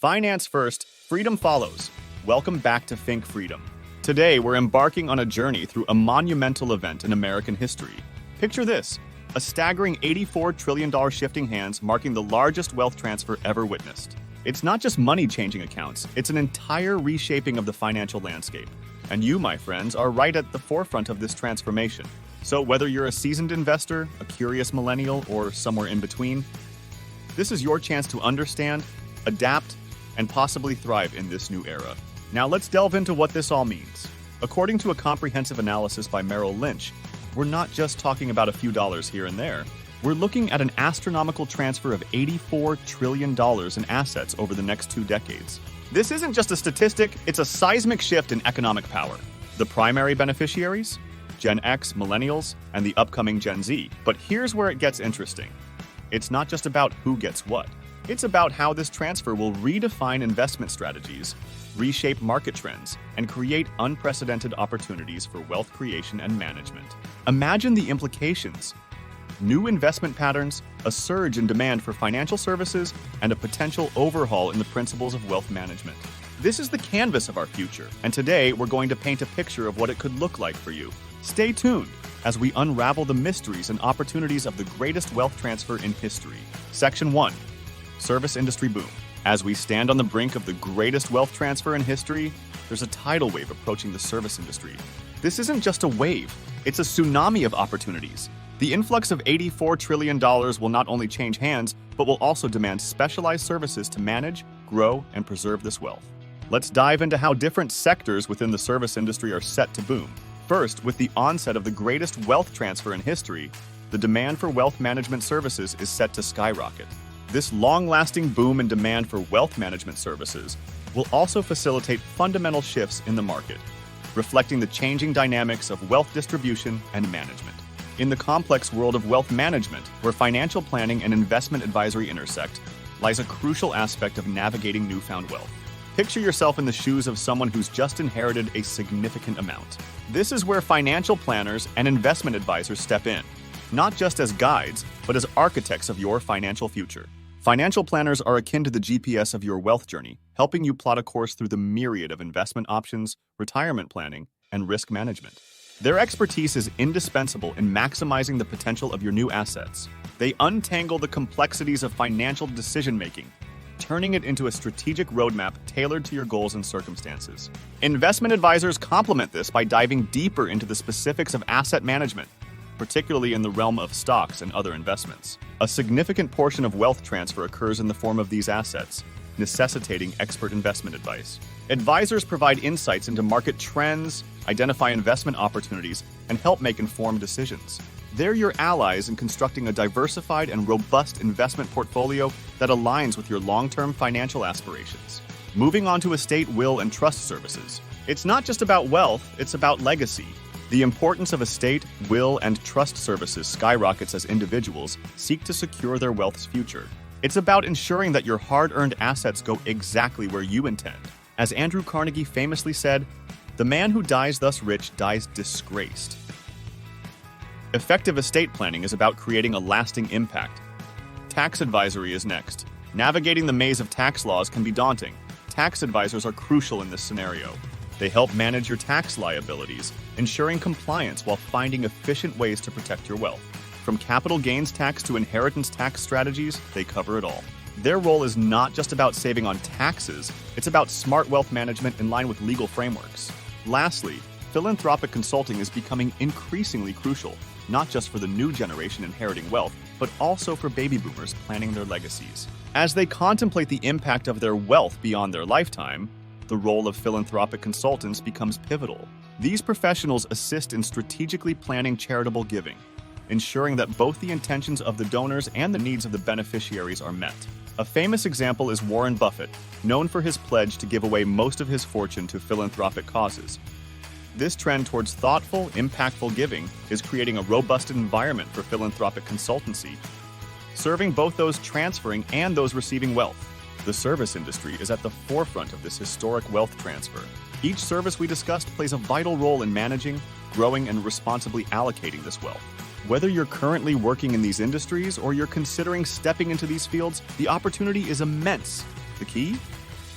Finance first, freedom follows. Welcome back to Think Freedom. Today, we're embarking on a journey through a monumental event in American history. Picture this, a staggering $84 trillion shifting hands marking the largest wealth transfer ever witnessed. It's not just money-changing accounts, it's an entire reshaping of the financial landscape. And you, my friends, are right at the forefront of this transformation. So whether you're a seasoned investor, a curious millennial, or somewhere in between, this is your chance to understand, adapt, and possibly thrive in this new era. Now let's delve into what this all means. According to a comprehensive analysis by Merrill Lynch, we're not just talking about a few dollars here and there. We're looking at an astronomical transfer of $84 trillion in assets over the next 2 decades. This isn't just a statistic, it's a seismic shift in economic power. The primary beneficiaries? Gen X, millennials, and the upcoming Gen Z. But here's where it gets interesting. It's not just about who gets what. It's about how this transfer will redefine investment strategies, reshape market trends, and create unprecedented opportunities for wealth creation and management. Imagine the implications. New investment patterns, a surge in demand for financial services, and a potential overhaul in the principles of wealth management. This is the canvas of our future, and today we're going to paint a picture of what it could look like for you. Stay tuned as we unravel the mysteries and opportunities of the greatest wealth transfer in history. Section 1. Service industry boom. As we stand on the brink of the greatest wealth transfer in history, there's a tidal wave approaching the service industry. This isn't just a wave, it's a tsunami of opportunities. The influx of $84 trillion will not only change hands, but will also demand specialized services to manage, grow, and preserve this wealth. Let's dive into how different sectors within the service industry are set to boom. First, with the onset of the greatest wealth transfer in history, the demand for wealth management services is set to skyrocket. This long-lasting boom in demand for wealth management services will also facilitate fundamental shifts in the market, reflecting the changing dynamics of wealth distribution and management. In the complex world of wealth management, where financial planning and investment advisory intersect, lies a crucial aspect of navigating newfound wealth. Picture yourself in the shoes of someone who's just inherited a significant amount. This is where financial planners and investment advisors step in, not just as guides, but as architects of your financial future. Financial planners are akin to the GPS of your wealth journey, helping you plot a course through the myriad of investment options, retirement planning, and risk management. Their expertise is indispensable in maximizing the potential of your new assets. They untangle the complexities of financial decision-making, turning it into a strategic roadmap tailored to your goals and circumstances. Investment advisors complement this by diving deeper into the specifics of asset management, particularly in the realm of stocks and other investments. A significant portion of wealth transfer occurs in the form of these assets, necessitating expert investment advice. Advisors provide insights into market trends, identify investment opportunities, and help make informed decisions. They're your allies in constructing a diversified and robust investment portfolio that aligns with your long-term financial aspirations. Moving on to estate, will, and trust services. It's not just about wealth, it's about legacy. The importance of estate, will, and trust services skyrockets as individuals seek to secure their wealth's future. It's about ensuring that your hard-earned assets go exactly where you intend. As Andrew Carnegie famously said, "The man who dies thus rich dies disgraced." Effective estate planning is about creating a lasting impact. Tax advisory is next. Navigating the maze of tax laws can be daunting. Tax advisors are crucial in this scenario. They help manage your tax liabilities, ensuring compliance while finding efficient ways to protect your wealth. From capital gains tax to inheritance tax strategies, they cover it all. Their role is not just about saving on taxes, it's about smart wealth management in line with legal frameworks. Lastly, philanthropic consulting is becoming increasingly crucial, not just for the new generation inheriting wealth, but also for baby boomers planning their legacies. As they contemplate the impact of their wealth beyond their lifetime, the role of philanthropic consultants becomes pivotal. These professionals assist in strategically planning charitable giving, ensuring that both the intentions of the donors and the needs of the beneficiaries are met. A famous example is Warren Buffett, known for his pledge to give away most of his fortune to philanthropic causes. This trend towards thoughtful, impactful giving is creating a robust environment for philanthropic consultancy, serving both those transferring and those receiving wealth. The service industry is at the forefront of this historic wealth transfer. Each service we discussed plays a vital role in managing, growing, and responsibly allocating this wealth. Whether you're currently working in these industries or you're considering stepping into these fields, the opportunity is immense. The key?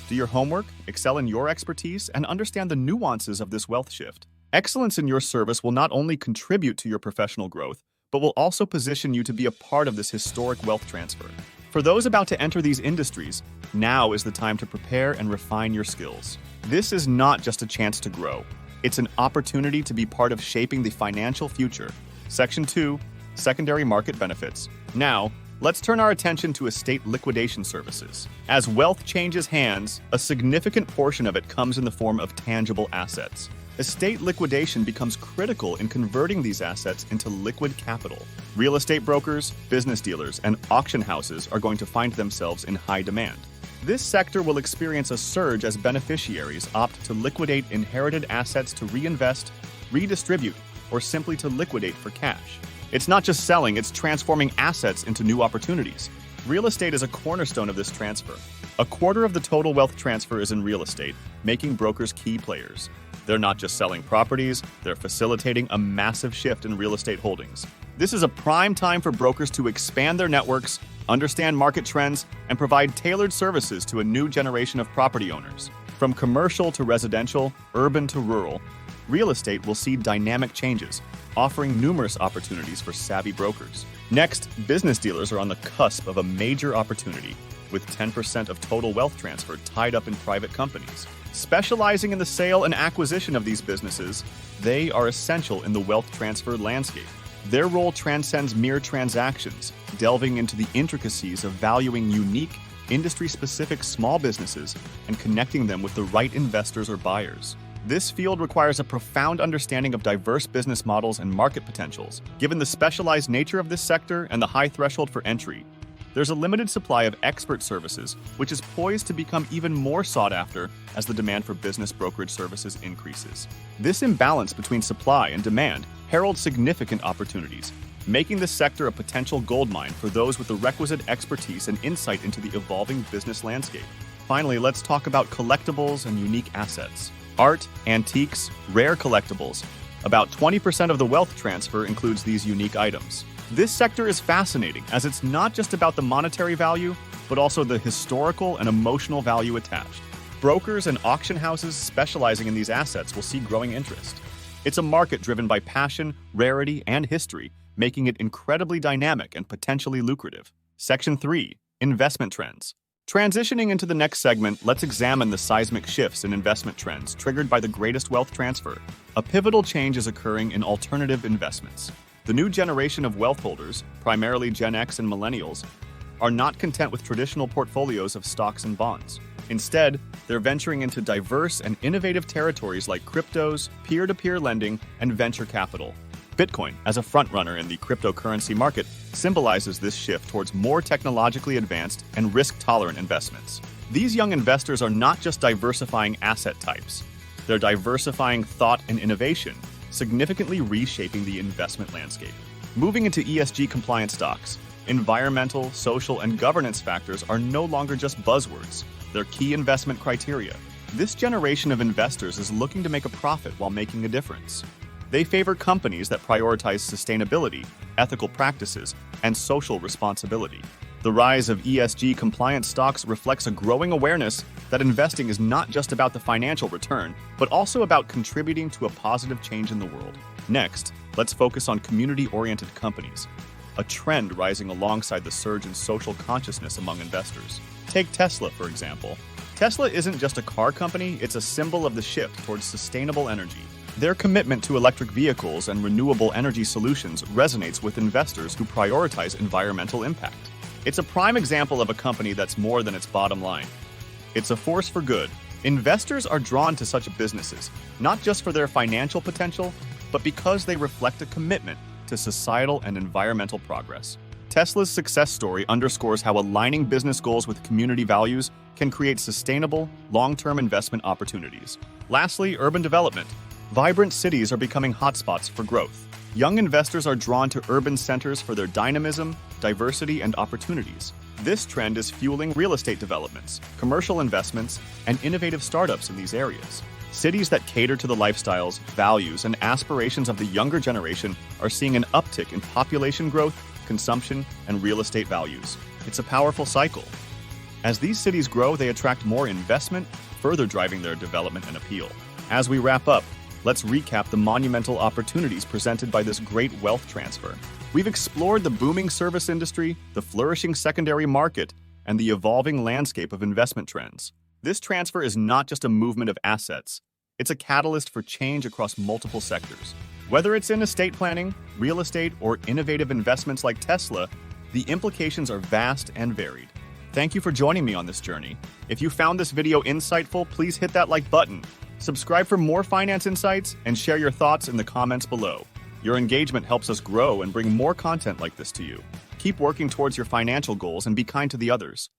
Do your homework, excel in your expertise, and understand the nuances of this wealth shift. Excellence in your service will not only contribute to your professional growth, but will also position you to be a part of this historic wealth transfer. For those about to enter these industries, now is the time to prepare and refine your skills. This is not just a chance to grow. It's an opportunity to be part of shaping the financial future. Section 2, Secondary Market Benefits. Now, let's turn our attention to estate liquidation services. As wealth changes hands, a significant portion of it comes in the form of tangible assets. Estate liquidation becomes critical in converting these assets into liquid capital. Real estate brokers, business dealers, and auction houses are going to find themselves in high demand. This sector will experience a surge as beneficiaries opt to liquidate inherited assets to reinvest, redistribute, or simply to liquidate for cash. It's not just selling, it's transforming assets into new opportunities. Real estate is a cornerstone of this transfer. A quarter of the total wealth transfer is in real estate, making brokers key players. They're not just selling properties, they're facilitating a massive shift in real estate holdings. This is a prime time for brokers to expand their networks, understand market trends, and provide tailored services to a new generation of property owners. From commercial to residential, urban to rural, real estate will see dynamic changes, offering numerous opportunities for savvy brokers. Next, business dealers are on the cusp of a major opportunity, with 10% of total wealth transfer tied up in private companies. Specializing in the sale and acquisition of these businesses, they are essential in the wealth transfer landscape. Their role transcends mere transactions, delving into the intricacies of valuing unique, industry-specific small businesses and connecting them with the right investors or buyers. This field requires a profound understanding of diverse business models and market potentials. Given the specialized nature of this sector and the high threshold for entry, there's a limited supply of expert services, which is poised to become even more sought after as the demand for business brokerage services increases. This imbalance between supply and demand heralds significant opportunities, making this sector a potential goldmine for those with the requisite expertise and insight into the evolving business landscape. Finally, let's talk about collectibles and unique assets. Art, antiques, rare collectibles. About 20% of the wealth transfer includes these unique items. This sector is fascinating as it's not just about the monetary value, but also the historical and emotional value attached. Brokers and auction houses specializing in these assets will see growing interest. It's a market driven by passion, rarity, and history, making it incredibly dynamic and potentially lucrative. Section 3. Investment Trends. Transitioning into the next segment, let's examine the seismic shifts in investment trends triggered by the greatest wealth transfer. A pivotal change is occurring in alternative investments. The new generation of wealth holders, primarily Gen X and millennials, are not content with traditional portfolios of stocks and bonds. Instead, they're venturing into diverse and innovative territories like cryptos, peer-to-peer lending, and venture capital. Bitcoin, as a frontrunner in the cryptocurrency market, symbolizes this shift towards more technologically advanced and risk-tolerant investments. These young investors are not just diversifying asset types, they're diversifying thought and innovation, significantly reshaping the investment landscape. Moving into ESG-compliant stocks, environmental, social, and governance factors are no longer just buzzwords. They're key investment criteria. This generation of investors is looking to make a profit while making a difference. They favor companies that prioritize sustainability, ethical practices, and social responsibility. The rise of ESG-compliant stocks reflects a growing awareness that investing is not just about the financial return, but also about contributing to a positive change in the world. Next, let's focus on community-oriented companies, a trend rising alongside the surge in social consciousness among investors. Take Tesla, for example. Tesla isn't just a car company, it's a symbol of the shift towards sustainable energy. Their commitment to electric vehicles and renewable energy solutions resonates with investors who prioritize environmental impact. It's a prime example of a company that's more than its bottom line. It's a force for good. Investors are drawn to such businesses, not just for their financial potential, but because they reflect a commitment to societal and environmental progress. Tesla's success story underscores how aligning business goals with community values can create sustainable, long-term investment opportunities. Lastly, urban development. Vibrant cities are becoming hotspots for growth. Young investors are drawn to urban centers for their dynamism, diversity, and opportunities. This trend is fueling real estate developments, commercial investments, and innovative startups in these areas. Cities that cater to the lifestyles, values, and aspirations of the younger generation are seeing an uptick in population growth, consumption, and real estate values. It's a powerful cycle. As these cities grow, they attract more investment, further driving their development and appeal. As we wrap up, let's recap the monumental opportunities presented by this great wealth transfer. We've explored the booming service industry, the flourishing secondary market, and the evolving landscape of investment trends. This transfer is not just a movement of assets, it's a catalyst for change across multiple sectors. Whether it's in estate planning, real estate, or innovative investments like Tesla, the implications are vast and varied. Thank you for joining me on this journey. If you found this video insightful, please hit that like button. Subscribe for more finance insights and share your thoughts in the comments below. Your engagement helps us grow and bring more content like this to you. Keep working towards your financial goals and be kind to the others.